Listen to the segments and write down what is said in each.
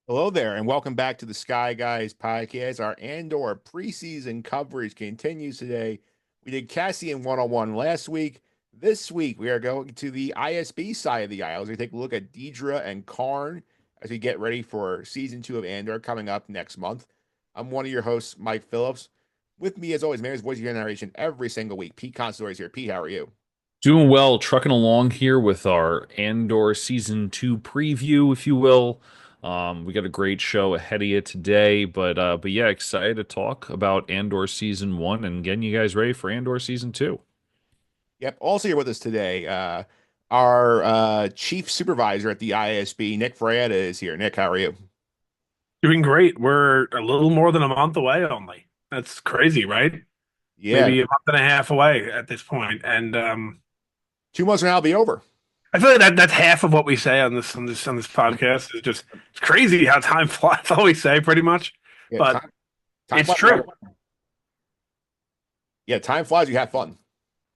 Hello there, and welcome back to the Sky Guys podcast. Our Andor preseason coverage continues today. We did Cassian one-on-one last week. This week, we are going to the ISB side of the aisle as we take a look at Dedra and Karn as we get ready for season 2 of Andor coming up next month. I'm one of your hosts, Mike Phillips. With me, as always, Mayor's Voice of Your Generation every single week. Pete Consadori is here. Pete, how are you? Doing well, trucking along here with our Andor season two preview, if you will. We got a great show ahead of you today, but yeah, excited to talk about Andor season one and getting you guys ready for Andor season two. Yep. Also here with us today, our chief supervisor at the ISB, Nick Fraietta, is here. Nick, how are you? Doing great. We're a little more than a month away only. That's crazy, right? Yeah, Maybe a month and a half away at this point. And 2 months from now, it'll be over. I feel like that's half of what we say on this podcast. It's crazy how time flies. That's all we say pretty much. Yeah, But time it's flies. true. Yeah, time flies. You have fun.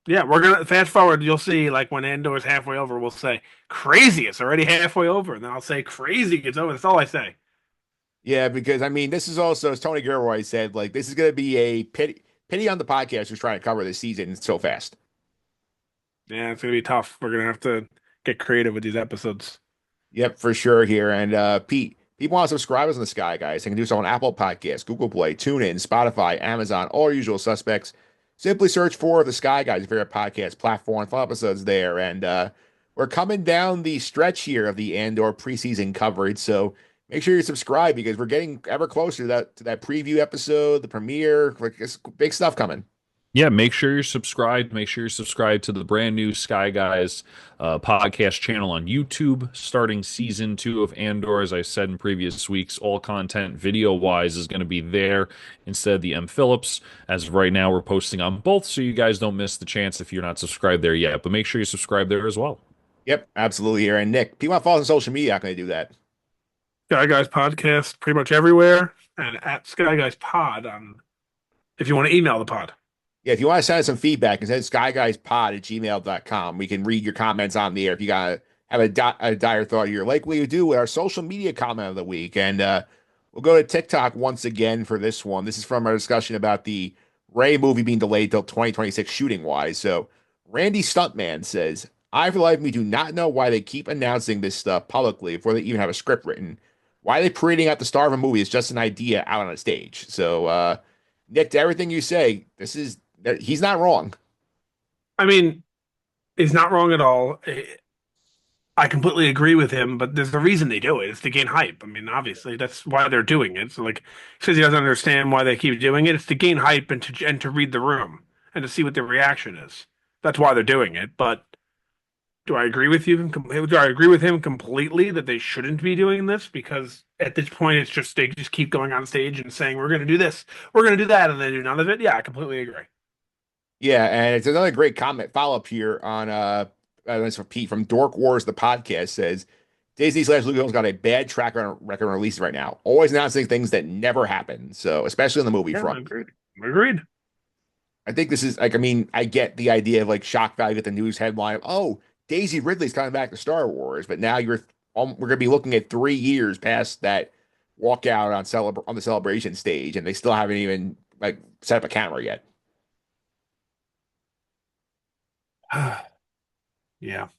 Yeah, we're gonna fast forward. You'll see, like when Andor's halfway over, we'll say crazy. It's already halfway over, and then I'll say crazy. It's over. That's all I say. Yeah, because I mean, this is also, as Tony Gilroy said, like this is going to be a pity on the podcast who's trying to cover this season so fast. Yeah, it's gonna be tough. We're gonna have to get creative with these episodes. Yep, for sure here. And Pete, people want to subscribe us on the Sky Guys. They can do so on Apple Podcasts, Google Play, TuneIn, Spotify, Amazon, all our usual suspects. Simply search for the Sky Guys, your favorite podcast platform. Full episodes there. And we're coming down the stretch here of the Andor preseason coverage. So make sure you subscribe because we're getting ever closer to that preview episode, the premiere. Like, it's big stuff coming. Yeah, make sure you're subscribed. Make sure you're subscribed to the brand new Sky Guys podcast channel on YouTube, starting season two of Andor. As I said in previous weeks, all content video wise is going to be there instead of the M. Phillips. As of right now, we're posting on both, so you guys don't miss the chance if you're not subscribed there yet. But make sure you subscribe there as well. Yep, absolutely here. And Nick, people want to follow us on social media. How can they do that? Sky Guys podcast pretty much everywhere, and at Sky Guys Pod on if you want to email the pod. Yeah, if you want to send us some feedback, send skyguyspod@gmail.com. We can read your comments on the air. If you got to have a dire thought here, like we do with our social media comment of the week. And we'll go to TikTok once again for this one. This is from our discussion about the Ray movie being delayed till 2026 shooting wise. So Randy Stuntman says, I for the life of me do not know why they keep announcing this stuff publicly before they even have a script written. Why are they parading out the star of a movie is just an idea out on a stage. So Nick, to everything you say, he's not wrong. I mean, he's not wrong at all. I completely agree with him, but there's a reason they do it. It's to gain hype. I mean, obviously, that's why they're doing it. So, like, he says he doesn't understand why they keep doing it. It's to gain hype and to read the room and to see what the reaction is. That's why they're doing it. But do I agree with you? Do I agree with him completely that they shouldn't be doing this? Because at this point, it's just they just keep going on stage and saying we're going to do this, we're going to do that, and they do none of it. Yeah, I completely agree. Yeah, and it's another great comment follow up here on this from Pete from Dork Wars the podcast says Disney/Lucasfilm's got a bad track record on releases right now, always announcing things that never happen. So especially on the movie Yeah, front, agreed. Agreed. I think this is like I mean I get the idea of like shock value at the news headline of, oh, Daisy Ridley's coming back to Star Wars, but now we're gonna be looking at 3 years past that walkout on the celebration stage, and they still haven't even like set up a camera yet. Yeah.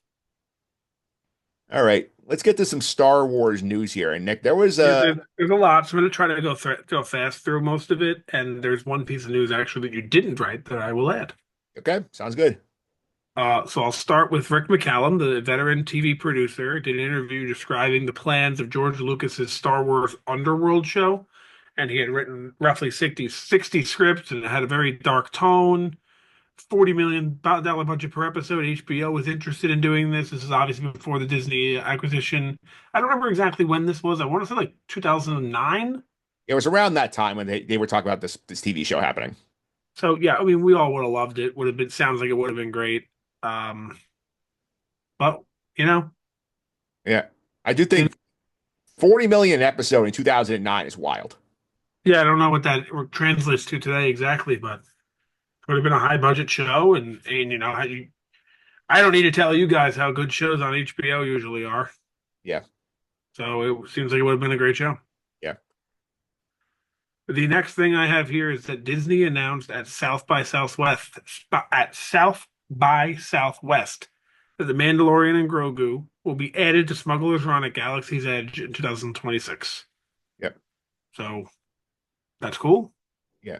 All right, let's get to some Star Wars news here. And Nick, there was Yeah, a there's a lot, so I'm going to try to go fast through most of it. And there's one piece of news actually that you didn't write that I will add. okay, sounds good. So I'll start with Rick McCallum, the veteran TV producer, did an interview describing the plans of George Lucas's Star Wars Underworld show, and he had written roughly 60 scripts and it had a very dark tone. $40 million budget per episode. HBO was interested in doing this. This is obviously before the Disney acquisition. I don't remember exactly when this was. I want to say like 2009. It was around that time when they were talking about this TV show happening. So yeah, I mean, we all would have loved it. Would have been sounds like it would have been great. Um, but you know, Yeah, I do think 40 million an episode in 2009 is wild. yeah, I don't know what that translates to today exactly, but it would have been a high budget show, and you know how I don't need to tell you guys how good shows on HBO usually are. Yeah. So it seems like it would have been a great show. Yeah. The next thing I have here is that Disney announced at South by Southwest that The Mandalorian and Grogu will be added to Smuggler's Run at Galaxy's Edge in 2026. Yep. So that's cool. Yeah.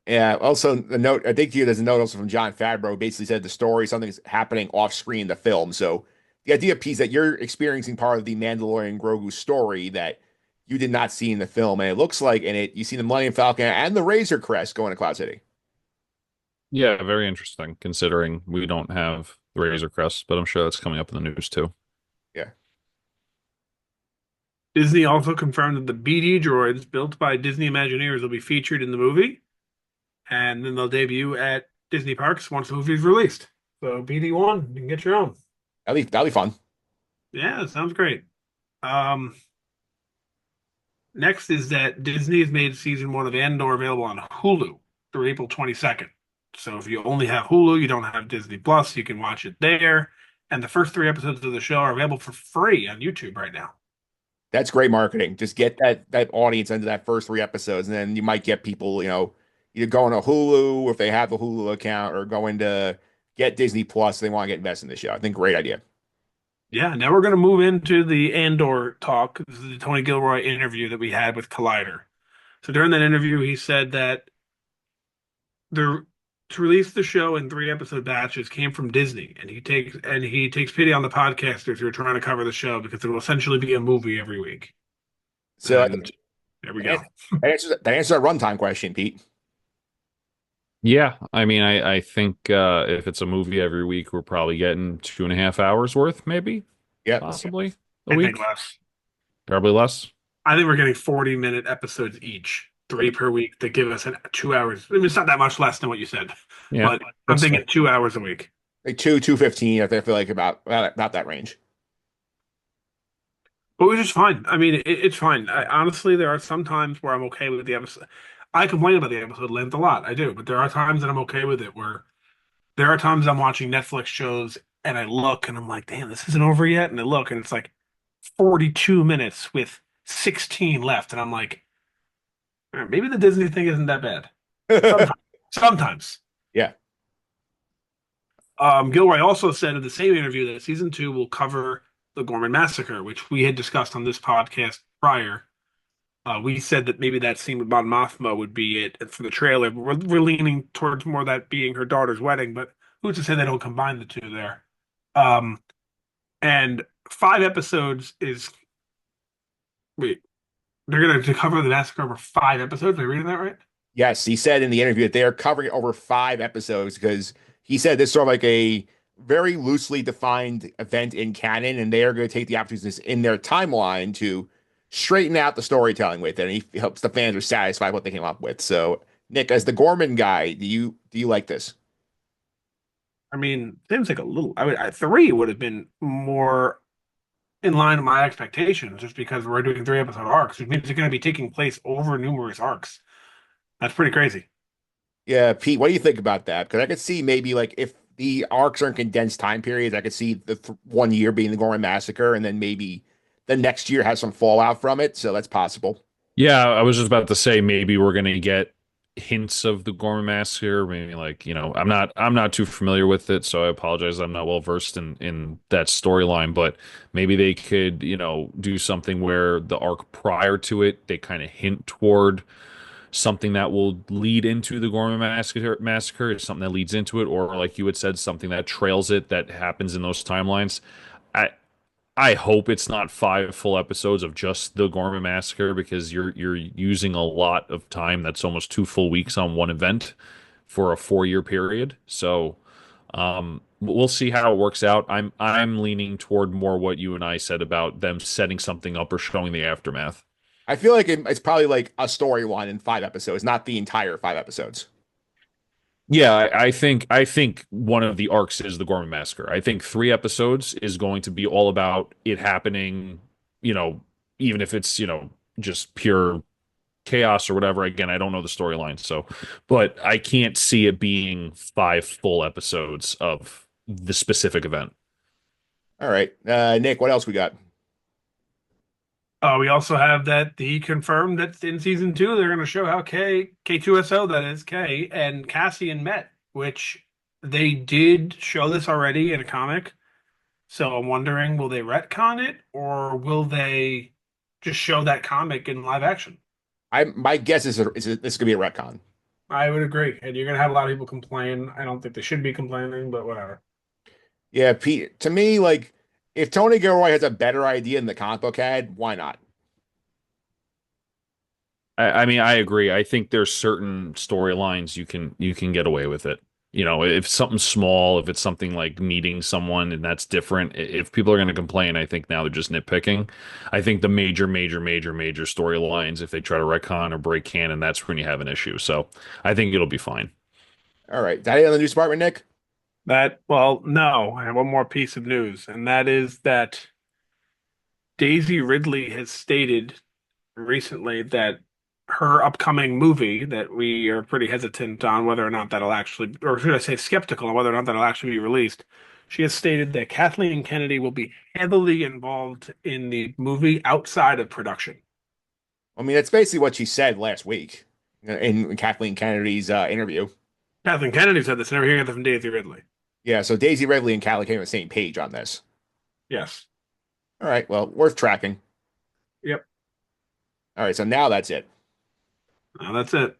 Yeah. Also, the note, I think there's a note also from John Favreau who basically said the story, something's happening off screen in the film. So the idea piece that you're experiencing part of the Mandalorian Grogu story that you did not see in the film. And it looks like in it, you see the Millennium Falcon and the Razor Crest going to Cloud City. Yeah, very interesting considering we don't have the Razor Crest, but I'm sure that's coming up in the news too. Yeah. Disney also confirmed that the BD droids built by Disney Imagineers will be featured in the movie, and then they'll debut at Disney parks once the movie is released. So BD1, you can get your own. That'll be fun. Yeah, sounds great. Um, Next is that Disney has made season one of Andor available on Hulu through April 22nd. So if you only have Hulu, you don't have Disney Plus, you can watch it there. And the first three episodes of the show are available for free on YouTube right now. That's great marketing. Just get that audience into that first 3 episodes, and then you might get people, either going to Hulu if they have the Hulu account, or going to get Disney Plus if they want to get invested in the show. I think great idea. Yeah, now we're going to move into the Andor talk. This is the Tony Gilroy interview that we had with Collider. So during that interview, he said that the to release the show in 3 episode batches came from Disney, and he takes pity on the podcasters who are trying to cover the show because it will essentially be a movie every week. So And there we go. that answers our runtime question, Pete. Yeah, I mean, I think if it's a movie every week, we're probably getting 2.5 hours worth, maybe, Yeah. possibly a I week, think less. probably less. I think we're getting 40-minute episodes each, three per week, that give us 2 hours. I mean, it's not that much less than what you said, Yeah, but I'm that's thinking fair. 2 hours a week. Like 215, I feel like about that range. But which is fine. I mean, it's fine. Honestly, there are some times where I'm okay with the episode. I complain about the episode length a lot. I do, but there are times that I'm okay with it. Where there are times I'm watching Netflix shows and I look and I'm like, damn, this isn't over yet. And I look and it's like 42 minutes with 16 left, and I'm like, maybe the Disney thing isn't that bad. Sometimes. Sometimes. Yeah. Gilroy also said in the same interview that season two will cover the Gorman Massacre, which we had discussed on this podcast prior. We said that maybe that scene with Mon Mothma would be it for the trailer. We're leaning towards more that being her daughter's wedding, but who's to say they don't combine the two there? Um, and 5 episodes is wait, they're going to cover the massacre over 5 episodes. Am I reading that right? Yes, he said in the interview that they are covering it over 5 episodes because he said this is sort of like a very loosely defined event in canon, and they are going to take the opportunities in their timeline to straighten out the storytelling with it. And he hopes the fans are satisfied with what they came up with. So, Nick, as the Gorman guy, do you like this? I mean, seems like a little. Three would have been more in line with my expectations, just because we're doing 3 episode arcs, which means it's going to be taking place over numerous arcs. That's pretty crazy. Yeah, Pete, what do you think about that? Because I could see maybe like if the arcs are in condensed time periods, I could see the 1 year being the Gorman Massacre, and then maybe the next year has some fallout from it. So that's possible. Yeah, I was just about to say maybe we're gonna get hints of the Gorman Massacre. Maybe like, I'm not too familiar with it, so I apologize. I'm not well versed in that storyline, but maybe they could, do something where the arc prior to it, they kind of hint toward something that will lead into the Gorman massacre is something that leads into it, or like you had said, something that trails it that happens in those timelines. I I hope it's not 5 full episodes of just the Gorman massacre because you're using a lot of time. That's almost 2 full weeks on one event for a 4 year period. So we'll see how it works out. I'm leaning toward more what you and I said about them setting something up or showing the aftermath. I feel like it's probably like a storyline in 5 episodes, not the entire 5 episodes. Yeah, I think one of the arcs is the Gorman Massacre. I think 3 episodes is going to be all about it happening, you know, even if it's, just pure chaos or whatever. Again, I don't know the storyline, so but I can't see it being 5 full episodes of the specific event. All right. Nick, what else we got? We also have that he confirmed that in season two they're going to show how K2SO, that is K, and Cassian met, which they did show this already in a comic. So I'm wondering, will they retcon it or will they just show that comic in live action? I my guess is this could be a retcon. I would agree, and you're going to have a lot of people complain. I don't think they should be complaining, but whatever. Yeah, Pete. To me, like if Tony Gilroy has a better idea than the comic book had, why not? I mean, I agree. I think there's certain storylines you can get away with it. You know, if something's small, if it's something like meeting someone and that's different, if people are going to complain, I think now they're just nitpicking. I think the major storylines, if they try to retcon or break canon, that's when you have an issue. So I think it'll be fine. All right, that on the news department, Nick. Well, no, I have one more piece of news, and that is that Daisy Ridley has stated recently that her upcoming movie, that we are pretty hesitant on whether or not that'll actually, or should I say skeptical on whether or not that'll actually be released. She has stated that Kathleen Kennedy will be heavily involved in the movie outside of production. I mean, that's basically what she said last week in Kathleen Kennedy's interview. Kathleen Kennedy said this, never hearing it from Daisy Ridley. Yeah, so Daisy Ridley and Callie came on the same page on this. Yes. All right, well, worth tracking. Yep. All right, so now that's it. That's it.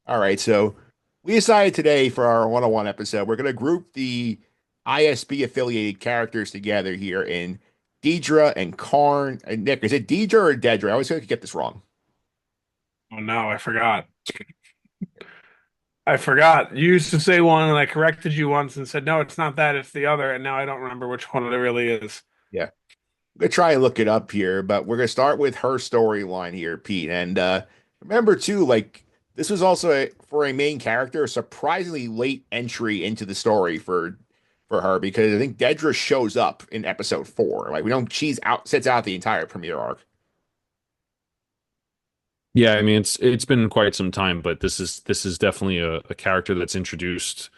All right, so we decided today for our 101 episode, we're going to group the ISB affiliated characters together here in Dedra and Karn. And Nick, is it Dedra or Dedra? I always feel like you get this wrong. Oh no, I forgot. I forgot. You used to say one, and I corrected you once and said, no, it's not that, it's the other. And now I don't remember which one it really is. Yeah. I'm going to try and look it up here, but we're going to start with her storyline here, Pete. And remember, too, like this was also for a main character, a surprisingly late entry into the story for her because I think Dedra shows up in episode 4. Like we don't, she's out, sits out the entire premiere arc. Yeah, I mean it's been quite some time, but this is definitely a character that's introduced,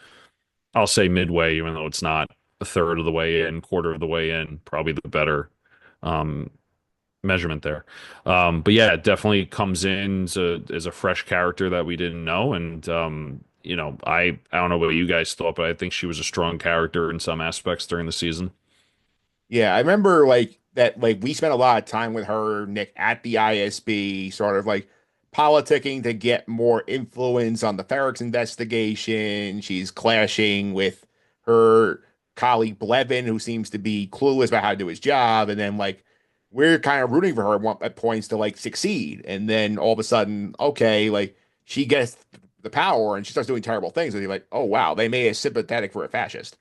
I'll say midway, even though it's not a third of the way in, quarter of the way in, probably the better um measurement there. But yeah, it definitely comes in as a fresh character that we didn't know. And I don't know what you guys thought, but I think she was a strong character in some aspects during the season. Yeah, I remember like that, like we spent a lot of time with her, Nick, at the ISB, sort of like politicking to get more influence on the Ferrex investigation. She's clashing with her colleague Blevin, who seems to be clueless about how to do his job. And then like we're kind of rooting for her at points to like succeed. And then all of a sudden, okay, like she gets the power and she starts doing terrible things. And you're like, oh wow, they made us sympathetic for a fascist.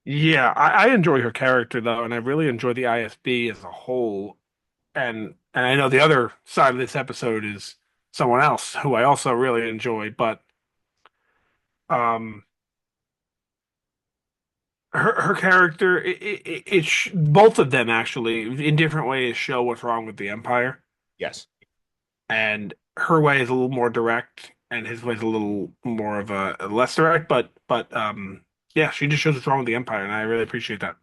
Yeah, I enjoy her character though, and I really enjoy the ISB as a whole. And I know the other side of this episode is someone else who I also really enjoy, but um her character both of them actually in different ways show what's wrong with the Empire. Yes. And her way is a little more direct, and his way is a little more of a less direct. But yeah, she just shows what's wrong with the Empire, and I really appreciate that.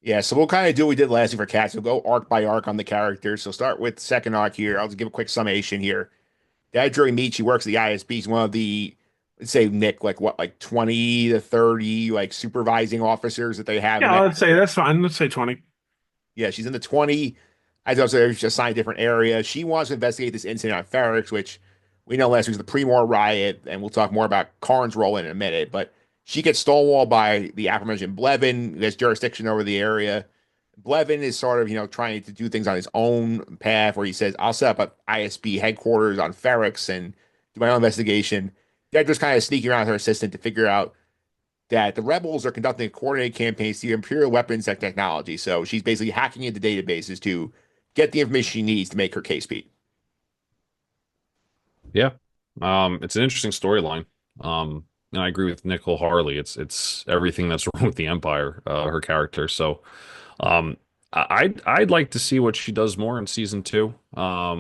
Yeah, so we'll kind of do what we did last week for Cats. We'll go arc by arc on the characters. So start with second arc here. I'll just give a quick summation here. Dedra meets, she works at the ISB. He's one of the, let's say, Nick, like what, like 20 to 30, like supervising officers that they have in Yeah, that. let's say that's fine. Let's say 20. Yeah, she's in the 20. As I was saying, she's assigned a different area. She wants to investigate this incident on Ferrex, which we know last week was the Pre-War riot, and we'll talk more about Karn's role in a minute. But she gets stonewalled by the aforementioned Blevin, who has jurisdiction over the area. Blevin is sort of, trying to do things on his own path where he says, I'll set up a ISB headquarters on Ferrex and do my own investigation. Dedra's kind of sneaking around with her assistant to figure out that the rebels are conducting a coordinated campaign to Imperial weapons and technology. So she's basically hacking into databases to get the information she needs to make her case, Pete. Yeah. It's an interesting storyline. And I agree with Nicole Harley. It's everything that's wrong with the Empire, her character. So I'd like to see what she does more in season two. I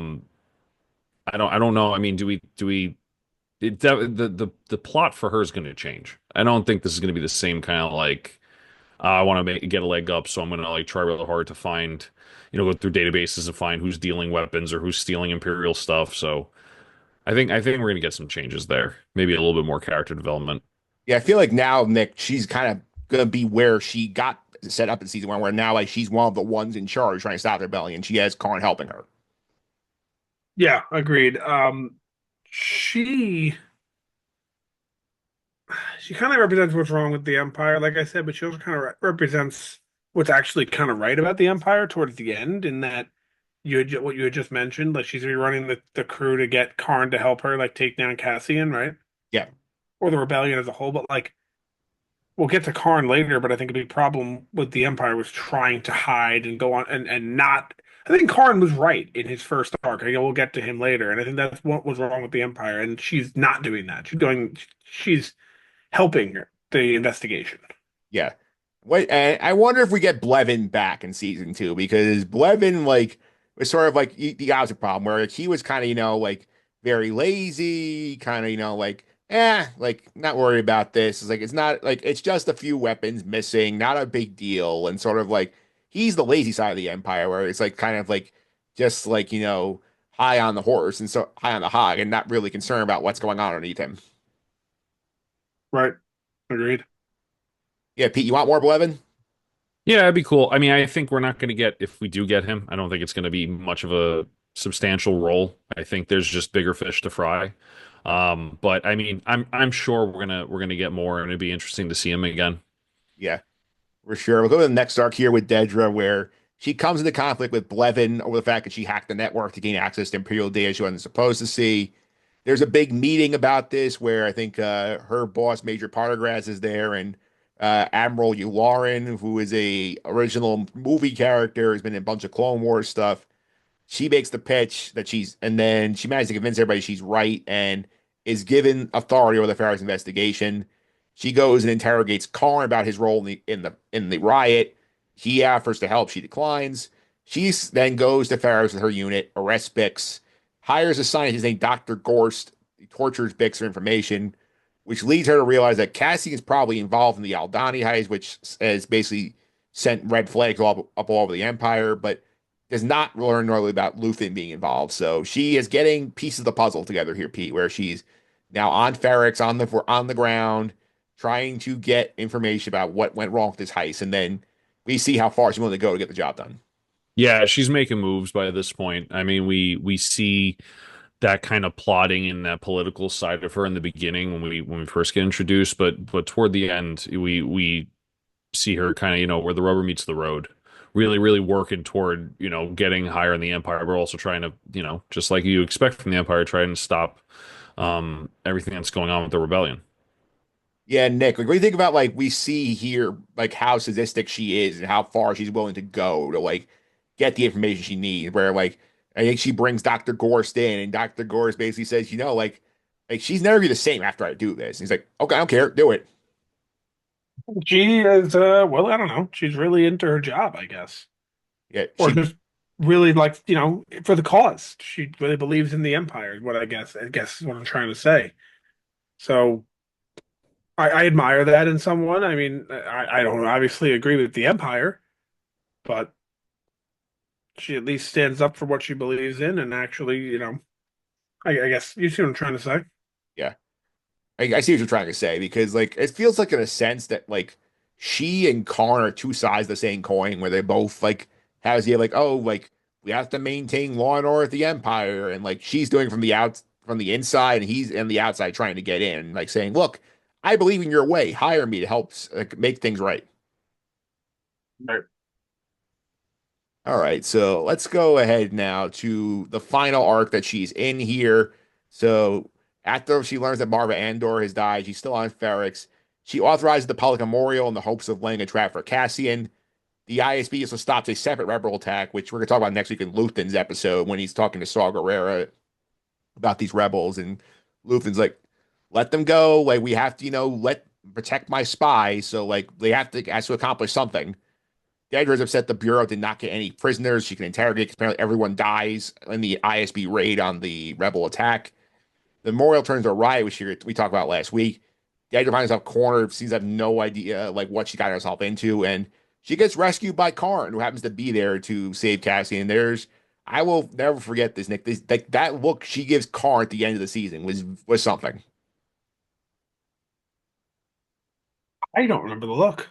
don't know. I mean, do we the plot for her is going to change. I don't think this is going to be the same kind of like I want to get a leg up, so I'm gonna like try really hard to find, go through databases and find who's dealing weapons or who's stealing Imperial stuff. So I think we're gonna get some changes there. Maybe a little bit more character development. Yeah, I feel like now, Nick, she's kind of gonna be where she got set up in season one, where now like she's one of the ones in charge trying to stop the rebellion. She has Karn helping her. Yeah, agreed. She she kind of represents what's wrong with the Empire, like I said, but she also kind of represents what's actually kind of right about the Empire towards the end, in that what you had just mentioned, like she's running the crew to get Karn to help her like take down Cassian, right? Yeah, Or the rebellion as a whole, but like we'll get to Karn later, but I think a big problem with the Empire was trying to hide and go on and not. I think Karn was right in his first arc. I know we'll get to him later, and I think that's what was wrong with the Empire, and she's not doing that. She's helping the investigation. yeah. Wait, and I wonder if we get Blevin back in season two because Blevin like was sort of like the opposite problem where like, he was kind of like very lazy, kind of like like not worried about this. It's like it's not like it's just a few weapons missing, not a big deal, and sort of like he's the lazy side of the Empire where it's like kind of like just like high on the horse and so high on the hog and not really concerned about what's going on underneath him. Right. Agreed. Yeah, Pete, you want more Blevin? Yeah, it'd be cool. I mean, I think we're not going to get, if we do get him, I don't think it's going to be much of a substantial role. I think there's just bigger fish to fry. But I mean, I'm sure we're gonna get more, and it'd be interesting to see him again. Yeah. For sure. We'll go to the next arc here with Dedra, where she comes into conflict with Blevin over the fact that she hacked the network to gain access to Imperial data she wasn't supposed to see. There's a big meeting about this where I think her boss, Major Partagrass, is there, and Admiral Yularen, who is a original movie character, has been in a bunch of Clone Wars stuff. She makes the pitch that and then she managed to convince everybody she's right and is given authority over the Pharaoh's investigation. She goes and interrogates Karn about his role in the riot. He offers to help. She declines. She then goes to Pharaoh's with her unit, arrests Bix, hires a scientist named Dr. Gorst, he tortures Bix for information, which leads her to realize that Cassian is probably involved in the Aldani heist, which has basically sent red flags up all over the Empire, but does not learn really about Luthen being involved. So she is getting pieces of the puzzle together here, Pete, where she's now on Ferrex on the ground, trying to get information about what went wrong with this heist, and then we see how far she's willing to go to get the job done. Yeah, she's making moves by this point. I mean, we see that kind of plotting and that political side of her in the beginning when we first get introduced, but toward the end we see her kind of, where the rubber meets the road. Really, really working toward, getting higher in the Empire. We're also trying to, just like you expect from the Empire, trying to stop everything that's going on with the rebellion. Yeah, Nick, like what do you think about like we see here like how sadistic she is and how far she's willing to go to like get the information she needs, where like I think she brings Dr. Gorst in and Dr. Gorst basically says, like she's never be the same after I do this. And he's like, okay, I don't care, do it. She is well, I don't know. She's really into her job, I guess. Yeah, Or she just really like, for the cause. She really believes in the Empire, is what I guess is what I'm trying to say. So I admire that in someone. I mean, I don't obviously agree with the Empire, but she at least stands up for what she believes in and actually, I guess you see what I'm trying to say. yeah. I see what you're trying to say because like it feels like in a sense that like she and Karn are two sides of the same coin where they both like has the like, oh, like we have to maintain law and order at the Empire, and like she's doing from the inside and he's in the outside trying to get in, like saying, look, I believe in your way. Hire me to help like, make things right. Right. All right, so let's go ahead now to the final arc that she's in here. So after she learns that Marva Andor has died, she's still on Ferrex. She authorizes the public memorial in the hopes of laying a trap for Cassian. The ISB also stops a separate rebel attack, which we're going to talk about next week in Luthen's episode when he's talking to Saw Gerrera about these rebels. And Luthen's like, let them go. Like, we have to, protect my spies. So, like, they have to accomplish something. Dedra is upset the Bureau did not get any prisoners she can interrogate because apparently everyone dies in the ISB raid on the rebel attack. The memorial turns to a riot, which we talked about last week. Dedra finds herself cornered, seems to have no idea like what she got herself into, and she gets rescued by Karn, who happens to be there to save Cassie. And I will never forget this, Nick. This like that look she gives Karn at the end of the season was something. I don't remember the look.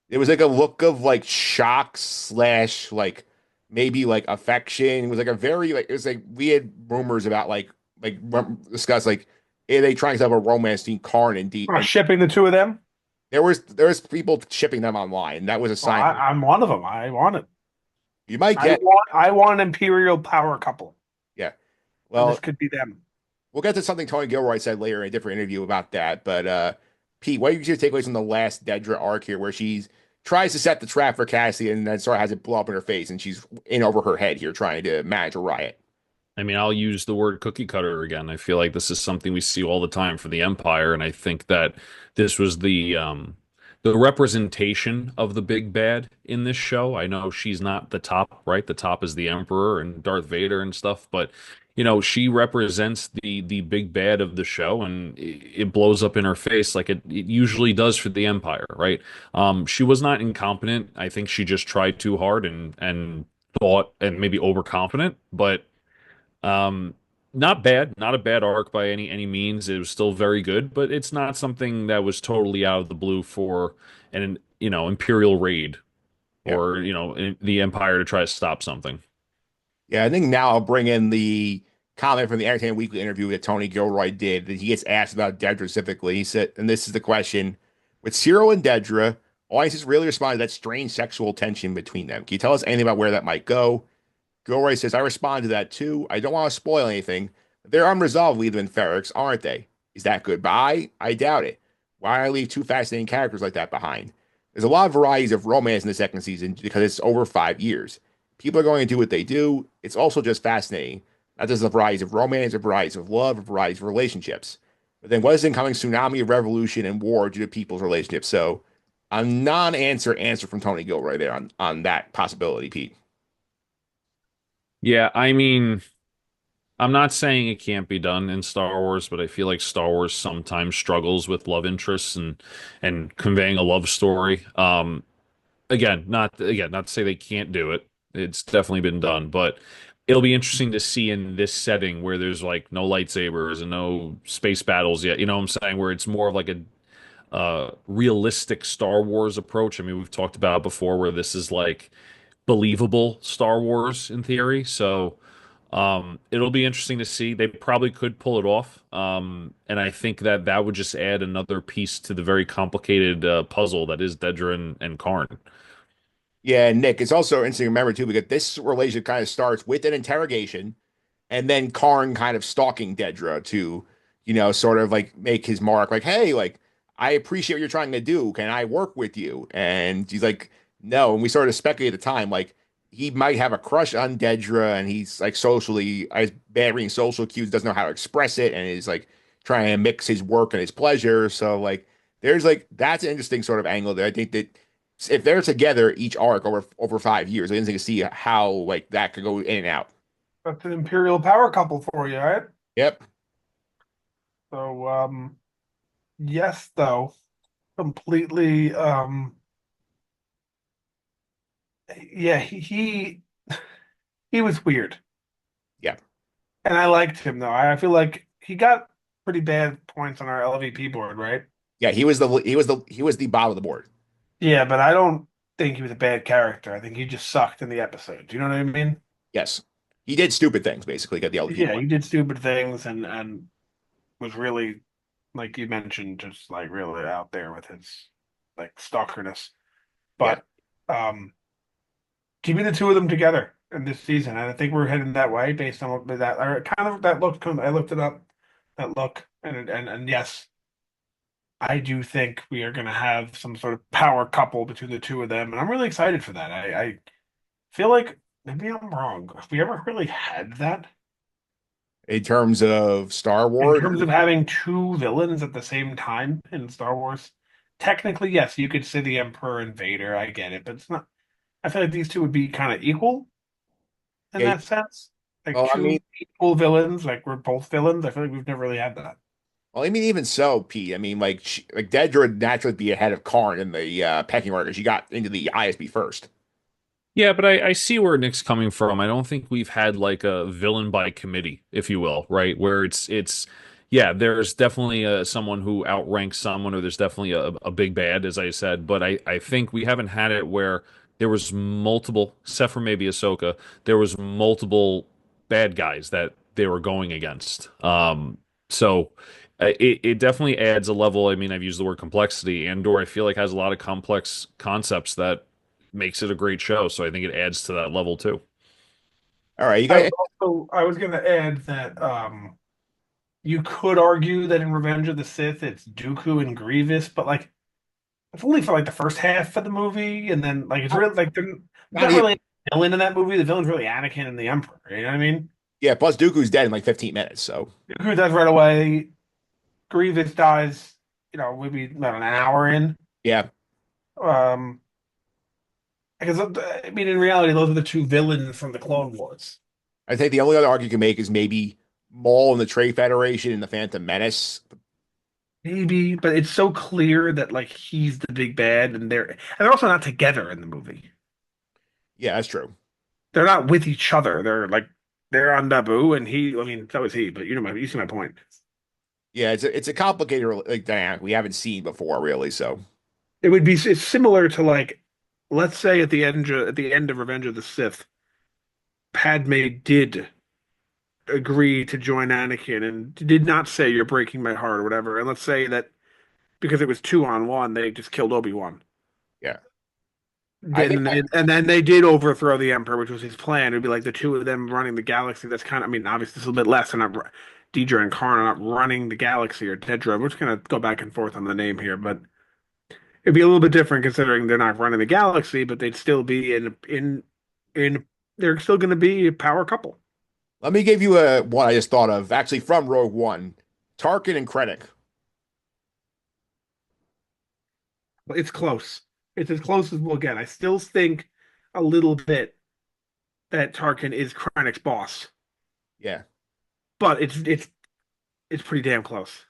It was like a look of like shock slash like maybe like affection. It was like a very like it was like we had rumors about discuss like are they trying to have a romance between Karn and D and Shipping the two of them. there was people shipping them online. That was a Well, sign I'm one of them. I want it. you might get. I want an imperial power couple, Yeah. and this Well, could be them. we'll get to something Tony Gilroy said later in a different interview about that. But Pete, what are your takeaways from the last Dedra arc here, where she's tries to set the trap for Cassie and then sort of has it blow up in her face, and she's in over her head here trying to manage a riot. I mean, I'll use the word cookie cutter again. I feel like this is something we see all the time for the Empire, and I think that this was the representation of the big bad in this show. I know she's not the top, right? The top is the Emperor and Darth Vader and stuff, but she represents the big bad of the show, and it blows up in her face like it usually does for the Empire, right? She was not incompetent. I think she just tried too hard and thought and maybe overconfident, but um, not bad, not a bad arc by any means. It was still very good, but it's not something that was totally out of the blue for an Imperial raid Yeah. or the Empire to try to stop something. Yeah, I think now I'll bring in the comment from the Entertainment Weekly interview that Tony Gilroy did. That he gets asked about Dedra specifically. He said, and this is the question: with Syril and Dedra, audiences really responded to that strange sexual tension between them. Can you tell us anything about where that might go? Gilroy says, I respond to that too. I don't want to spoil anything. They're unresolved, Leether and Ferrex, aren't they? Is that goodbye? I doubt it. Why I leave two fascinating characters like that behind? There's a lot of varieties of romance in the second season because it's over 5 years. People are going to do what they do. It's also just fascinating. Not just the varieties of romance, the varieties of love, the varieties of relationships. But then what is the incoming tsunami of revolution and war due to people's relationships? So a non-answer answer from Tony Gilroy there on that possibility, Pete. Yeah, I mean, I'm not saying it can't be done in Star Wars, but I feel like Star Wars sometimes struggles with love interests and conveying a love story. Not to say they can't do it. It's definitely been done, but it'll be interesting to see in this setting where there's like no lightsabers and no space battles yet. You know what I'm saying? Where it's more of like a realistic Star Wars approach. I mean, we've talked about it before where this is like believable Star Wars in theory. So it'll be interesting to see. They probably could pull it off. And I think that would just add another piece to the very complicated puzzle that is Dedra and Karn. Yeah, Nick, it's also interesting to remember too, because this relationship kind of starts with an interrogation and then Karn kind of stalking Dedra to, sort of like make his mark, like, hey, like, I appreciate what you're trying to do. Can I work with you? And he's like, no. And we sort of speculate at the time, like, he might have a crush on Dedra and he's like socially, as bad reading social cues, doesn't know how to express it, and is like trying to mix his work and his pleasure. So, like, there's like, that's an interesting sort of angle there. I think that if they're together each arc over 5 years, I didn't think to see how like that could go in and out. That's an imperial power couple for you, right? Yep. So, yes, though, completely. Yeah, he was weird, Yeah. and I liked him though. I feel like he got pretty bad points on our LVP board, right? Yeah, he was the bottom of the board. Yeah, but I don't think he was a bad character. I think he just sucked in the episode. Do you know what I mean? Yes. He did stupid things, basically, got the LP Yeah, point. he did stupid things and was really, like you mentioned, just like really out there with his like stalkerness. Yeah. But keeping the two of them together in this season, and I think we're heading that way based on what that or kind of that look. I looked it up, that look, and yes, I do think we are going to have some sort of power couple between the two of them, and I'm really excited for that. I feel like maybe I'm wrong. Have we ever really had that In terms of Star in Wars, terms of having two villains at the same time in Star Wars? Technically, yes, you could say the Emperor and Vader. I get it, but it's not. I feel like these two would be kind of equal in yeah, that sense. Like well, I two mean, equal villains, like we're both villains. I feel like we've never really had that. Well, I mean, even so, Pete. I mean, like Dedra would naturally be ahead of Karn in the pecking order. She got into the ISB first. Yeah, but I see where Nick's coming from. I don't think we've had like a villain by committee, if you will, right? Where it's yeah, there's definitely someone who outranks someone, or there's definitely a big bad, as I said. But I think we haven't had it where there was multiple, except for maybe Ahsoka, there was multiple bad guys that they were going against. So it definitely adds a level. I mean, I've used the word complexity. Andor, I feel like has a lot of complex concepts that makes it a great show. So I think it adds to that level too. All right, you I was got. also I was going to add that you could argue that in Revenge of the Sith it's Dooku and Grievous, but like it's only for like the first half of the movie, and then like it's really like they're Not not even. really a villain in that movie. The villain's really Anakin and the Emperor. You know what I mean? Yeah, plus Dooku's dead in like 15 minutes. So Dooku dies right away. Grievous dies, maybe about an hour in. yeah, Um, because I mean, in reality, those are the two villains from the Clone Wars. I think the only other argument you can make is maybe Maul and the Trade Federation and the Phantom Menace. Maybe, but it's so clear that like he's the big bad, and they're also not together in the movie. Yeah, that's true. They're not with each other. They're on Naboo, and I mean, so is he. But you see my point. Yeah, it's a complicated like dynamic we haven't seen before, really. So It's similar to like, let's say at the end of Revenge of the Sith, Padme did agree to join Anakin and did not say you're breaking my heart or whatever. And let's say that because it was 2-on-1, they just killed Obi-Wan. yeah, I think And then they did overthrow the Emperor, which was his plan. It would be like the two of them running the galaxy. That's kind of, I mean, obviously it's a little bit less. And not Dedra and Karn are not running the galaxy or Dedra. We're just gonna go back and forth on the name here, but it'd be a little bit different considering they're not running the galaxy, but they'd still be in they're still going to be a power couple. let me give you a one I just thought of actually from Rogue One, Tarkin and Krennic. It's close. It's as close as we'll get. I still think a little bit that Tarkin is Krennic's boss, Yeah, but it's pretty damn close.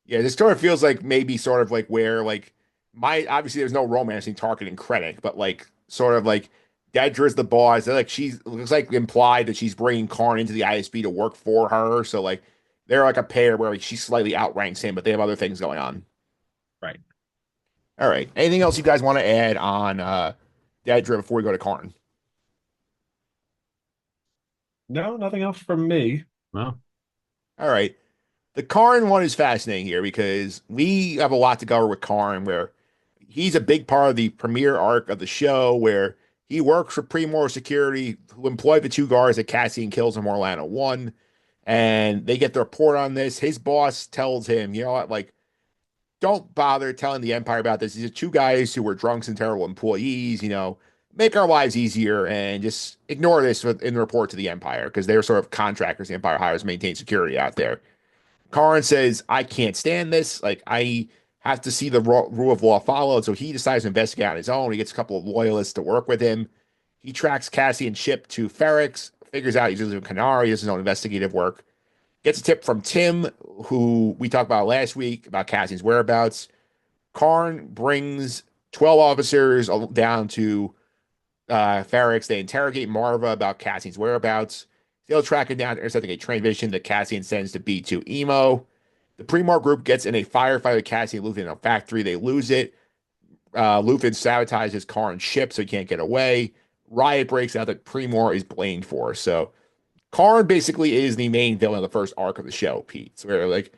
yeah. This sort of feels like maybe sort of like where like my obviously there's no romance in Tarkin and Krennic, but like sort of like Dedra's the boss. Like she's looks like implied that she's bringing Karn into the ISB to work for her. So like they're like a pair where like she slightly outranks him, but they have other things going on. Right. All right. Anything else you guys want to add on Dedra before we go to Karn? No, nothing else from me. No. All right. The Karn one is fascinating here because we have a lot to cover with Karn, where he's a big part of the premiere arc of the show, where he works for Pre-Moral Security, who employed the two guards that Cassian kills in Orlando 1. And they get the report on this. His boss tells him, you know what, like, don't bother telling the Empire about this. These are two guys who were drunks and terrible employees, make our lives easier and just ignore this in the report to the Empire because they're sort of contractors the Empire hires to maintain security out there. Karn says, I can't stand this. Like, I have to see the rule of law followed. So he decides to investigate on his own. He gets a couple of loyalists to work with him. He tracks Cassian's ship to Ferrix, figures out he's doing Canary, he does his own investigative work. Gets a tip from Tim, who we talked about last week about Cassian's whereabouts. Karn brings 12 officers down to Ferrix. They interrogate Marva about Cassian's whereabouts. They'll track it down, intercepting a transmission that Cassian sends to B2 Emo. The Premor group gets in a firefight with Cassian and Luthen in a factory. They lose it. Luthen sabotages Karn's ship so he can't get away. Riot breaks out that Premor is blamed for. So Karn basically is the main villain of the first arc of the show, Pete. So where like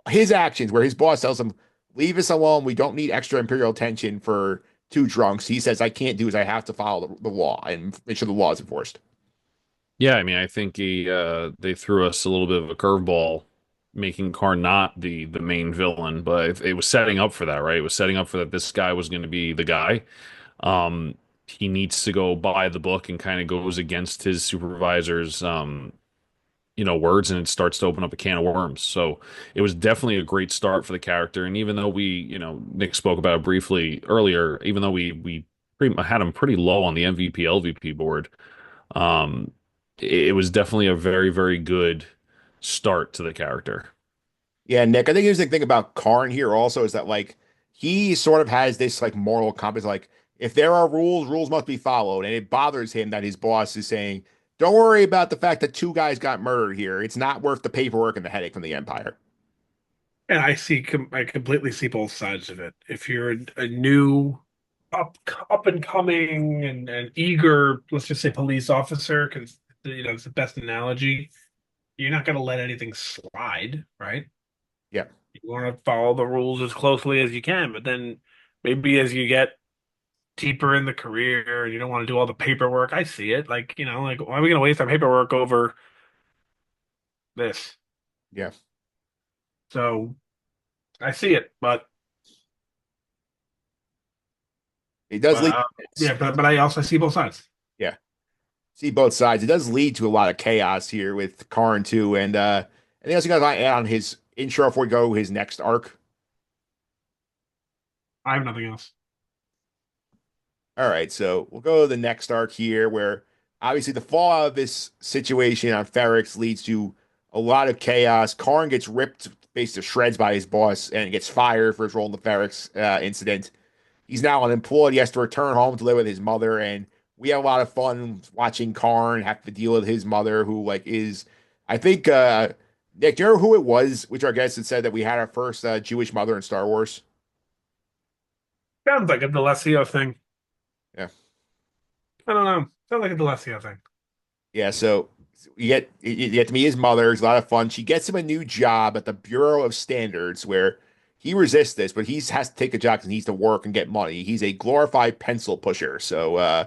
his actions, where his boss tells him, leave us alone. We don't need extra Imperial attention for two drunks. He says, I can't do is I have to follow the law and make sure the law is enforced. Yeah, I mean, I think they threw us a little bit of a curveball, making Karn not the main villain, but it was setting up for that, right? It was setting up for that this guy was going to be the guy. He needs to go by the book and kind of goes against his supervisor's words, and it starts to open up a can of worms. So it was definitely a great start for the character. And even though Nick spoke about it briefly earlier, even though we had him pretty low on the MVP LVP board, it was definitely a very, very good start to the character. Yeah, Nick, I think here's the thing about Karn here also is that like he sort of has this like moral compass, like if there are rules, rules must be followed. And it bothers him that his boss is saying, don't worry about the fact that two guys got murdered here. It's not worth the paperwork and the headache from the Empire. And I completely see both sides of it. If you're a new up and coming and eager, let's just say police officer, because it's the best analogy. You're not going to let anything slide, right? Yeah. You want to follow the rules as closely as you can, but then maybe as you get deeper in the career and you don't want to do all the paperwork, I see it. Like, like why are we going to waste our paperwork over this? Yeah. So I see it, but It does lead. yeah, but I also see both sides. Yeah. See both sides. It does lead to a lot of chaos here with Karn too. And anything else you guys want to add on his intro before we go his next arc? I have nothing else. All right, so we'll go to the next arc here, where obviously the fallout of this situation on Ferrix leads to a lot of chaos. Karn gets ripped basically to shreds by his boss and gets fired for his role in the Ferrix incident. He's now unemployed. He has to return home to live with his mother, and we have a lot of fun watching Karn have to deal with his mother, who like is, I think, Nick, do you remember who it was? Which our guest had said that we had our first Jewish mother in Star Wars. Sounds like a Delesio thing. Yeah. I don't know. Sounds like a Delesio thing. Yeah, so you get to meet his mother. It's a lot of fun. She gets him a new job at the Bureau of Standards, where he resists this, but he has to take a job because he needs to work and get money. He's a glorified pencil pusher. So,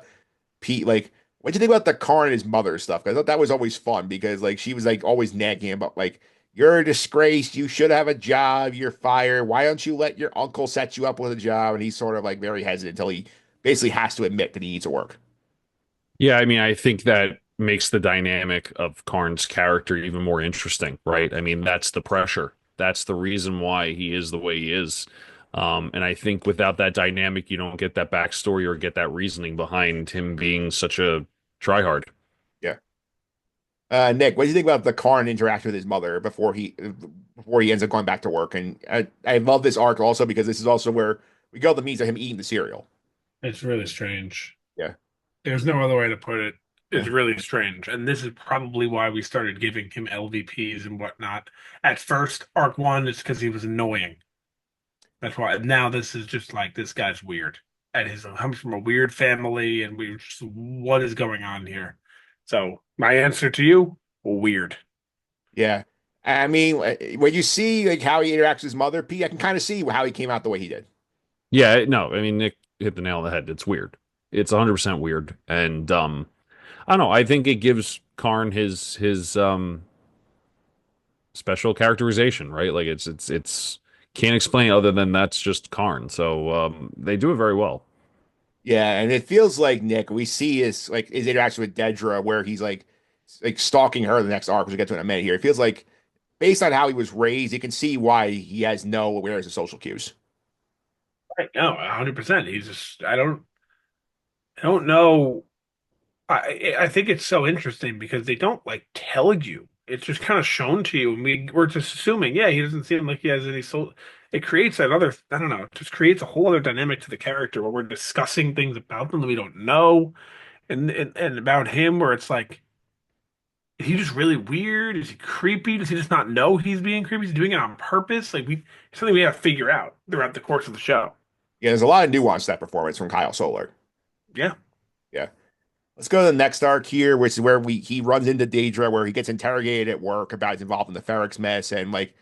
Pete, like, what'd you think about the Karn and his mother stuff? 'Cause I thought that was always fun because, like, she was like always nagging him about like, you're a disgrace. You should have a job. You're fired. Why don't you let your uncle set you up with a job? And he's sort of like very hesitant until he basically has to admit that he needs to work. Yeah, I mean, I think that makes the dynamic of Karn's character even more interesting, right? I mean, that's the pressure. That's the reason why he is the way he is. And I think without that dynamic, you don't get that backstory or get that reasoning behind him being such a tryhard. Yeah. Nick, what do you think about the Karn interaction with his mother before he ends up going back to work? And I love this arc also because this is also where we go to meet him eating the cereal. It's really strange. Yeah. There's no other way to put it. It's Yeah. really strange. And this is probably why we started giving him LVPs and whatnot. At first, Arc 1, it's because he was annoying. That's why. Now this is just like, this guy's weird. And he's comes from a weird family, and we just, what is going on here? So, my answer to you, weird. Yeah. I mean, when you see like how he interacts with his mother, Pete, I can kind of see how he came out the way he did. Yeah, no, I mean, Nick hit the nail on the head. It's weird. It's 100% weird. And I don't know. I think it gives Karn his special characterization, right? Like it's can't explain other than that's just Karn. So they do it very well. Yeah, and it feels like Nick, we see his interaction with Dedra where he's like stalking her the next arc, which we'll get to in a minute here. It feels like based on how he was raised, you can see why he has no awareness of social cues. Right. No, 100%. He's just, I don't know. I think it's so interesting because they don't like tell you. It's just kind of shown to you, and we're just assuming, yeah, he doesn't seem like he has any soul. It creates that other, I don't know, it just creates a whole other dynamic to the character where we're discussing things about them that we don't know, and about him where it's like, is he just really weird? Is he creepy? Does he just not know he's being creepy? Is he doing it on purpose? Like it's something we have to figure out throughout the course of the show. Yeah, there's a lot of nuance to that performance from Kyle Solar. Yeah. Yeah. Let's go to the next arc here, which is where he runs into Dedra, where he gets interrogated at work about his involvement in the Ferrix mess. And like,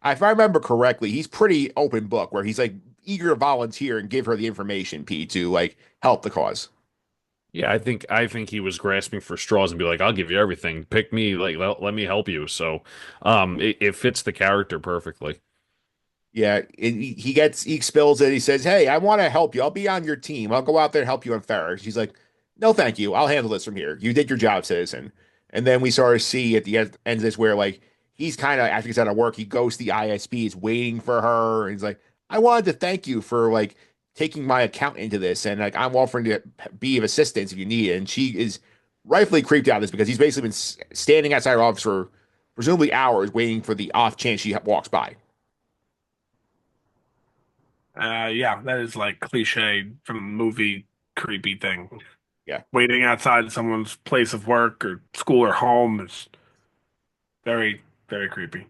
if I remember correctly, he's pretty open book, where he's like eager to volunteer and give her the information, Pete, to like help the cause. Yeah, I think he was grasping for straws and be like, "I'll give you everything. Pick me. Like, let me help you." So, it fits the character perfectly. Yeah, he spills it. He says, "Hey, I want to help you. I'll be on your team. I'll go out there and help you on Ferrix." She's like, "No, thank you. I'll handle this from here. You did your job, citizen." And then we sort of see at the end of this where like he's kind of after he's out of work, he goes to the ISP, is waiting for her, and he's like, "I wanted to thank you for like taking my account into this, and like I'm offering to be of assistance if you need it." And she is rightfully creeped out of this because he's basically been standing outside her office for presumably hours, waiting for the off chance she walks by. Yeah, that is like cliche from a movie creepy thing. Yeah. Waiting outside someone's place of work or school or home is very, very creepy.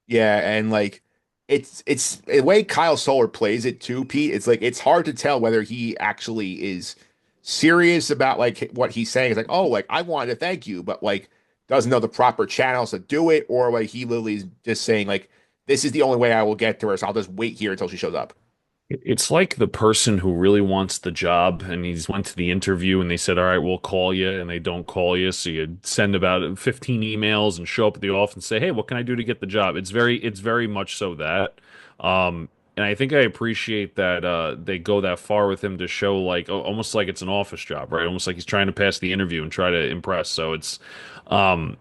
Yeah, and like it's the way Kyle Soller plays it too, Pete. It's like it's hard to tell whether he actually is serious about like what he's saying. It's like, oh, like I wanted to thank you, but like doesn't know the proper channels to do it, or like he literally is just saying like this is the only way I will get to her, so I'll just wait here until she shows up. It's like the person who really wants the job and he's went to the interview and they said, "All right, we'll call you," and they don't call you. So you send about 15 emails and show up at the office and say, "Hey, what can I do to get the job?" It's very much so that. And I think I appreciate that they go that far with him to show like almost like it's an office job, right? Almost like he's trying to pass the interview and try to impress. So um,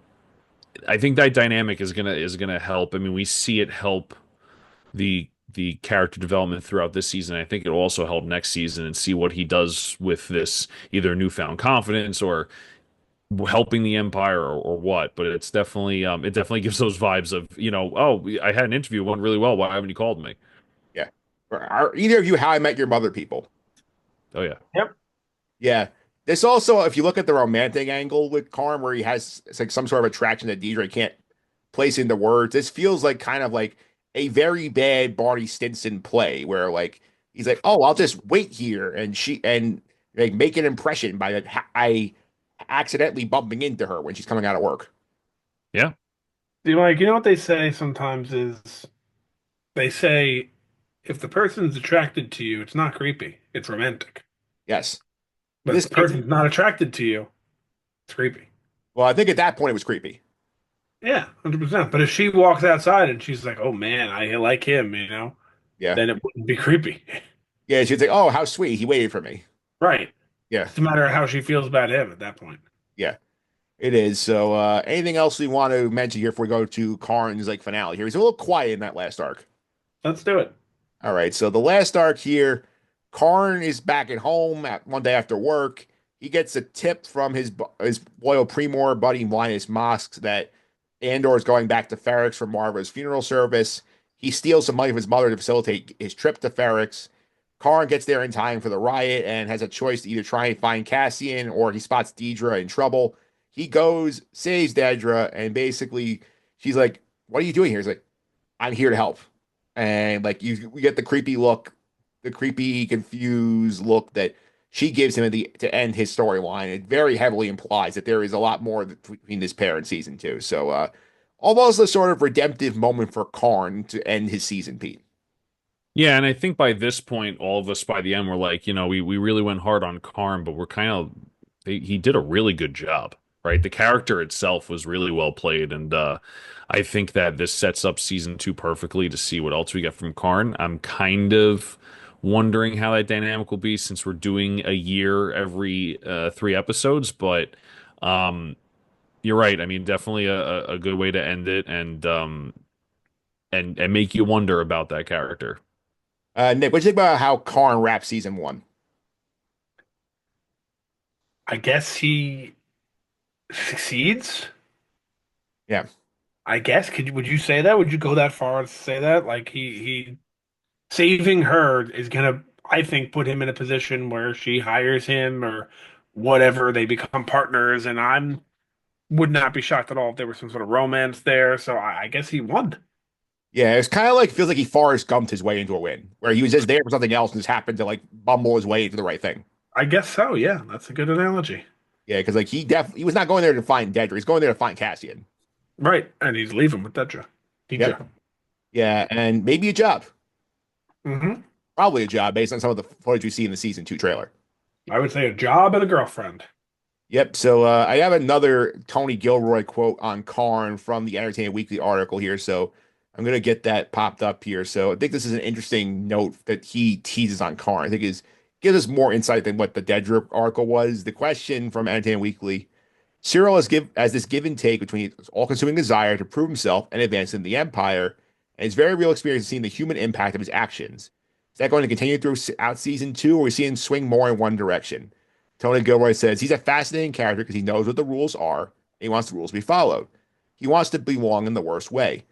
I think that dynamic is gonna help. I mean, we see it help the character development throughout this season. I think it'll also help next season and see what he does with this either newfound confidence or helping the Empire or what. But it's definitely it definitely gives those vibes of, oh, I had an interview, went really well. Why haven't you called me? Yeah. Are either of you How I Met Your Mother people? Oh yeah. Yep. Yeah. This also, if you look at the romantic angle with Karn, where he has it's like some sort of attraction that Dedra can't place into words, this feels like kind of like a very bad Barney Stinson play where like he's like, oh, I'll just wait here and she and like make an impression by like, I accidentally bumping into her when she's coming out of work. Yeah. See, like, you know what they say sometimes is they say if the person's attracted to you, it's not creepy, it's romantic. Yes. In But if this the case, person's not attracted to you, it's creepy. well, I think at that point it was creepy. Yeah, 100%. But if she walks outside and she's like, "Oh man, I like him," Yeah. then it wouldn't be creepy. Yeah, she's like, oh, how sweet. He waited for me. Right. Yeah. It's a matter of how she feels about him at that point. Yeah. It is. So anything else we want to mention here before we go to Karn's like finale here? He's a little quiet in that last arc. Let's do it. All right, so the last arc here, Karn is back at home at one day after work. He gets a tip from his loyal Primor buddy Linus Mosk that Andor is going back to Ferrix for Marva's funeral service. He steals some money from his mother to facilitate his trip to Ferrix. Karn gets there in time for the riot and has a choice to either try and find Cassian or he spots Dedra in trouble. He goes, saves Dedra, and basically she's like, "What are you doing here?" He's like, "I'm here to help." And like we get the creepy look, the creepy, confused look that she gives him to end his storyline. It very heavily implies that there is a lot more between this pair in season two. So almost a sort of redemptive moment for Karn to end his season, Pete. Yeah, and I think by this point, all of us by the end were like, we really went hard on Karn, but we're kind of he did a really good job, right? The character itself was really well played, and I think that this sets up season two perfectly to see what else we get from Karn. I'm kind of wondering how that dynamic will be since we're doing a year every 3 episodes, but you're right. I mean, definitely a good way to end it, and make you wonder about that character. Nick, what do you think about how Karn wrapped season one? I guess he succeeds. Yeah. I guess. Would you say that? Would you go that far as to say that? Like he saving her is gonna, I think, put him in a position where she hires him or whatever. They become partners, and I'm would not be shocked at all if there was some sort of romance there. So I guess he won. Yeah, it's kind of like feels like he Forrest Gumped his way into a win, where he was just there for something else and just happened to like bumble his way into the right thing. I guess so. Yeah, that's a good analogy. Yeah, because like he was not going there to find Dedra, he's going there to find Cassian. Right, and he's leaving with Dedra. Yep. Dedra. Yeah, and maybe a job. Hmm. Probably a job based on some of the footage we see in the season two trailer. I would say a job and a girlfriend. Yep. So I have another Tony Gilroy quote on Karn from the Entertainment Weekly article here. So I'm gonna get that popped up here. So I think this is an interesting note that he teases on Karn. I think is gives us more insight than what the Dedra article was. The question from Entertainment Weekly: Syril as this give and take between his all-consuming desire to prove himself and advance in the Empire, and his very real experience of seeing the human impact of his actions. Is that going to continue throughout season two, or we see him swing more in one direction? Tony Gilroy says he's a fascinating character because he knows what the rules are and he wants the rules to be followed. He wants to belong in the worst way.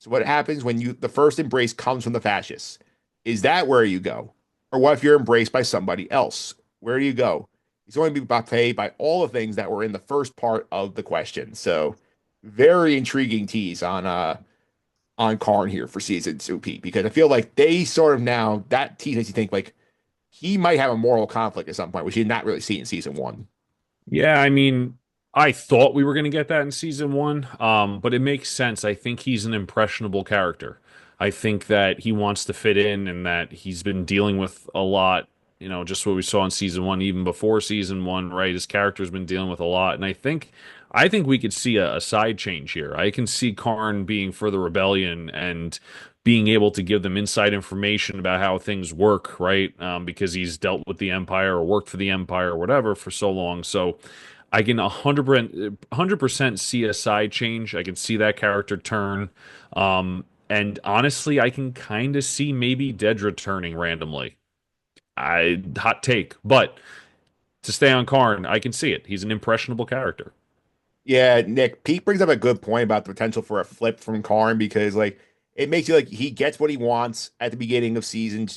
So what happens when the first embrace comes from the fascists? Is that where you go? Or what if you're embraced by somebody else? Where do you go? He's going to be paid by all the things that were in the first part of the question. So very intriguing tease on Karn here for season two, Pete, because I feel like they sort of now that tease makes you think like he might have a moral conflict at some point, which you did not really see in season one. Yeah, I mean, I thought we were going to get that in season one, but it makes sense. I think he's an impressionable character. I think that he wants to fit in and that he's been dealing with a lot, just what we saw in season one, even before season one, right? His character's been dealing with a lot. And I think we could see a side change here. I can see Karn being for the rebellion and being able to give them inside information about how things work, right? Because he's dealt with the Empire or worked for the Empire or whatever for so long. So I can 100% see a side change. I can see that character turn. And honestly, I can kind of see maybe Dedra turning randomly. Hot take, but to stay on Karn, I can see it. He's an impressionable character. Yeah, Nick, Pete brings up a good point about the potential for a flip from Karn because like it makes you like he gets what he wants at the beginning of season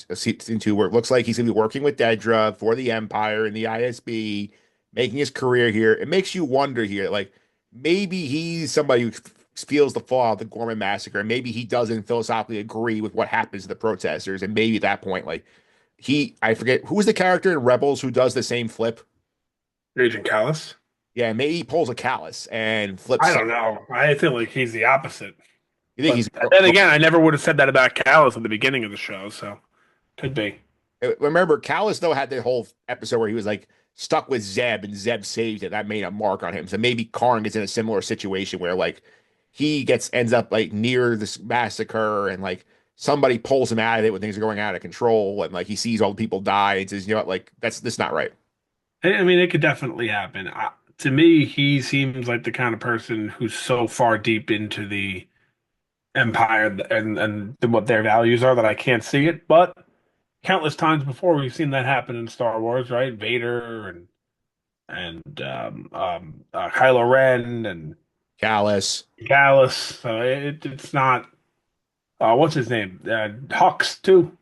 two, where it looks like he's gonna be working with Dedra for the Empire and the ISB, making his career here. It makes you wonder here, like maybe he's somebody who feels the fallout of the Gorman massacre, and maybe he doesn't philosophically agree with what happens to the protesters, and maybe at that point, like I forget who was the character in Rebels who does the same flip. Agent Callus. Yeah, maybe he pulls a callus and flips. I don't know. I feel like he's the opposite. You think But he's then again, I never would have said that about Callus at the beginning of the show, so could be. remember Callus though had the whole episode where he was like stuck with Zeb and Zeb saved it. That made a mark on him. So maybe Karn gets in a similar situation where like he ends up like near this massacre and like somebody pulls him out of it when things are going out of control and like he sees all the people die and says, you know what, like that's not right. I mean, it could definitely happen. To me, he seems like the kind of person who's so far deep into the Empire and what their values are that I can't see it. But countless times before, we've seen that happen in Star Wars, right? Vader and Kylo Ren and Callus. Gallus. So it's not. What's his name? Hux too.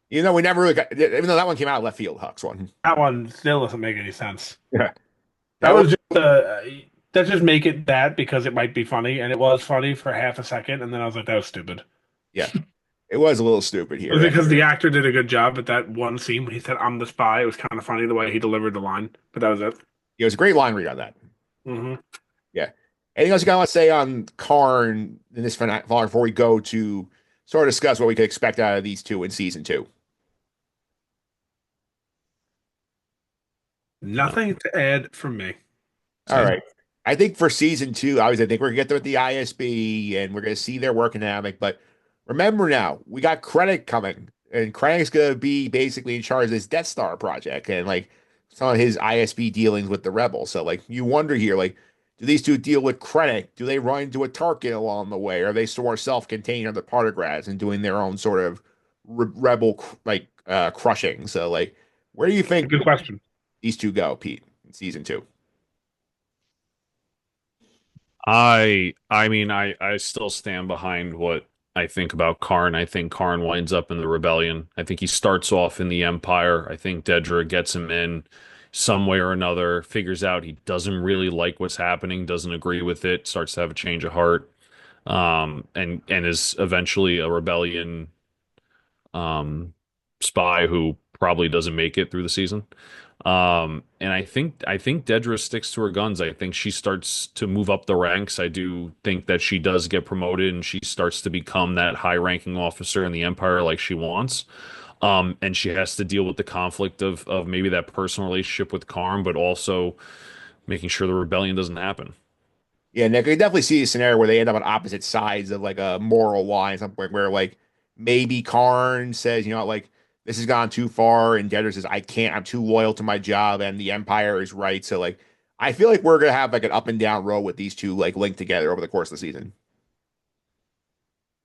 You know, we never really got, even though that one came out of left field, Hux one. That one still doesn't make any sense. Yeah. That was just let's just make it that because it might be funny, and it was funny for half a second, and then I was like, that was stupid. Yeah. It was a little stupid here. Was it because the actor did a good job at that one scene when he said, "I'm the spy"? It was kind of funny the way he delivered the line, but that was it. It was a great line read on that. Hmm. Yeah. Anything else you got to say on Karn in this finale before we go to sort of discuss what we could expect out of these two in season two? Nothing to add from me. All right. I think for season two, obviously, I think we're gonna get them at the ISB and we're gonna see their work dynamic. But remember now, we got Krennic coming, and Krennic's gonna be basically in charge of this Death Star project and like some of his ISB dealings with the rebels. So like you wonder here, like, do these two deal with Krennic? Do they run into a Tarkin along the way? Are they sort of self-contained on the Partagrads and doing their own sort of rebel crushing? So like, where do you think Good question. these two go, Pete, in season two? I mean, I still stand behind what I think about Karn. I think Karn winds up in the rebellion. I think he starts off in the Empire. I think Dedra gets him in some way or another, figures out he doesn't really like what's happening, doesn't agree with it, starts to have a change of heart, and is eventually a rebellion um spy who probably doesn't make it through the season. And I think Dedra sticks to her guns. I think she starts to move up the ranks. I do think that she does get promoted and she starts to become that high-ranking officer in the Empire like she wants. And she has to deal with the conflict of maybe that personal relationship with Karn, but also making sure the rebellion doesn't happen. Yeah, Nick, I definitely see a scenario where they end up on opposite sides of like a moral line, something where like maybe Karn says, you know, like this has gone too far, and Dedra says, I can't, I'm too loyal to my job, and the Empire is right. So like I feel like we're gonna have like an up and down road with these two like linked together over the course of the season.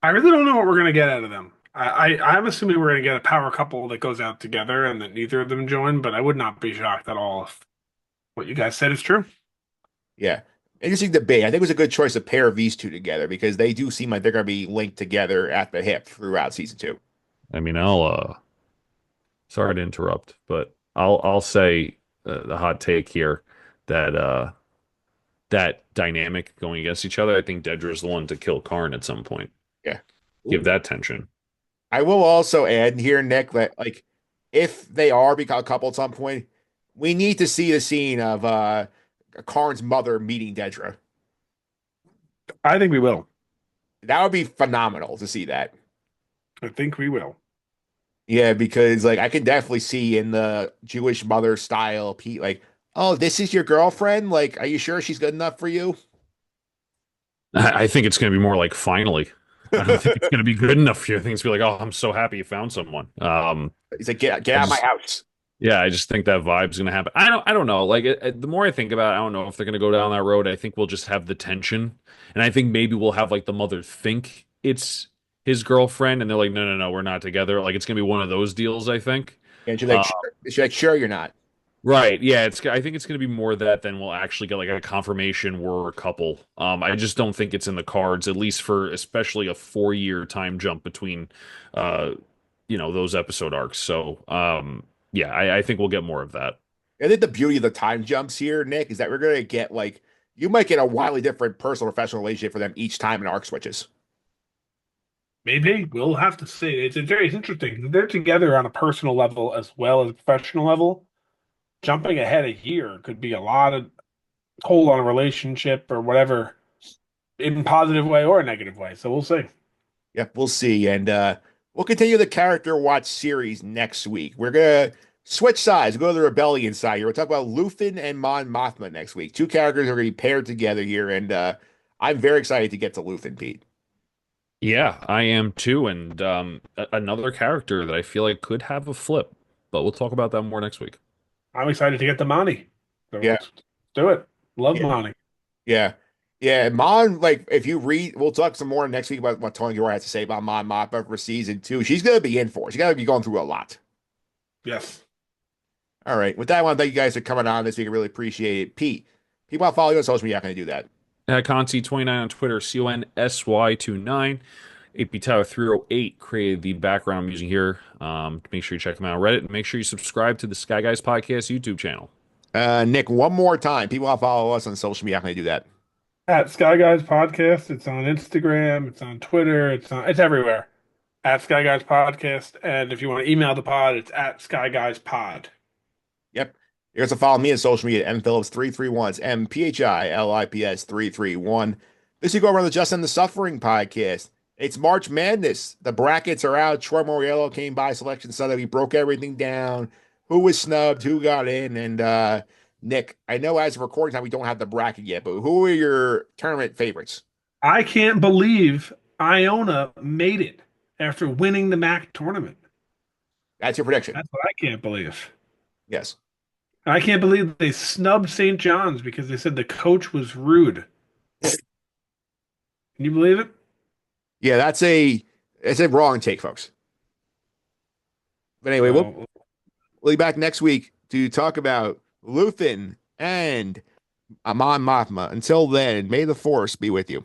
I really don't know what we're gonna get out of them. I'm assuming we're gonna get a power couple that goes out together and that neither of them join, but I would not be shocked at all if what you guys said is true. Yeah. Interesting debate. I think it was a good choice to pair these two together because they do seem like they're gonna be linked together at the hip throughout season two. I mean, I'll sorry to interrupt, but I'll say the hot take here that that dynamic going against each other, I think Dedra's the one to kill Karn at some point. Yeah. Give that tension. I will also add here, Nick, that like if they are become a couple at some point, we need to see the scene of Karn's mother meeting Dedra. I think we will. That would be phenomenal to see that. I think we will. Yeah, because like I can definitely see in the Jewish mother style, Pete, like, oh, this is your girlfriend? Like, are you sure she's good enough for you? I think it's going to be more like finally. I don't think it's going to be good enough for you. I think it's going to be like, oh, I'm so happy you found someone. He's like, get I out of my just, house. yeah, I just think that vibe's going to happen. I don't know. Like the more I think about it, I don't know if they're going to go down that road. I think we'll just have the tension, and I think maybe we'll have like the mother think it's his girlfriend, and they're like, no, no, no, we're not together. Like it's going to be one of those deals. I think. And Uh, she's like, sure, you're not. Right. Yeah, it's I think it's going to be more that than we'll actually get like a confirmation we're a couple. I just don't think it's in the cards, at least for especially a 4 year time jump between uh those episode arcs. So yeah, I think we'll get more of that. I think the beauty of the time jumps here, Nick, is that we're gonna get like you might get a wildly different personal professional relationship for them each time an arc switches. Maybe we'll have to see. It's interesting. They're together on a personal level as well as a professional level. Jumping ahead a year could be a lot of toll on a relationship or whatever, in a positive way or a negative way. So we'll see. Yep, we'll see. And we'll continue the character watch series next week. We're gonna switch sides, go to the rebellion side here. We'll talk about Luthen and Mon Mothma next week. Two characters are gonna be paired together here, and I'm very excited to get to Luthen, Pete. Yeah, I am too, and another character that I feel like could have a flip, but we'll talk about that more next week. I'm excited to get the Monty. So Yeah, let's do it. Love yeah, Monty. yeah. Yeah, Mon, like if you read, we'll talk some more next week about what Tony Gilroy has to say about Mon Mothma for season two. She's gonna be in for it. She's gonna be going through a lot. Yes. All right. With that, I want to thank you guys for coming on this week. I really appreciate it. Pete, people want to follow you on social media. How can I do that? At Concy29 on Twitter, CONSY29. AP Tower 308 created the background I'm using here. Make sure you check them out on Reddit, and make sure you subscribe to the Sky Guys Podcast YouTube channel. Nick, one more time. People want to follow us on social media. How can I do that? At Sky Guys Podcast. It's on Instagram. It's on Twitter. It's everywhere. At Sky Guys Podcast. And if you want to email the pod, it's at Sky Guys Pod. Yep. You guys can follow me on social media at mphillips331. It's MPHILIPS331. This week over on the Just and the Suffering podcast. It's March Madness. The brackets are out. Troy Moriello came by Selection Sunday. We broke everything down. Who was snubbed? Who got in? And Nick, I know as of recording time we don't have the bracket yet, but who are your tournament favorites? I can't believe Iona made it after winning the MAC tournament. That's your prediction. That's what I can't believe. Yes. I can't believe they snubbed St. John's because they said the coach was rude. Can you believe it? Yeah, it's a wrong take, folks. But anyway, we'll be back next week to talk about Luthen and Amon Mothma. Until then, may the force be with you.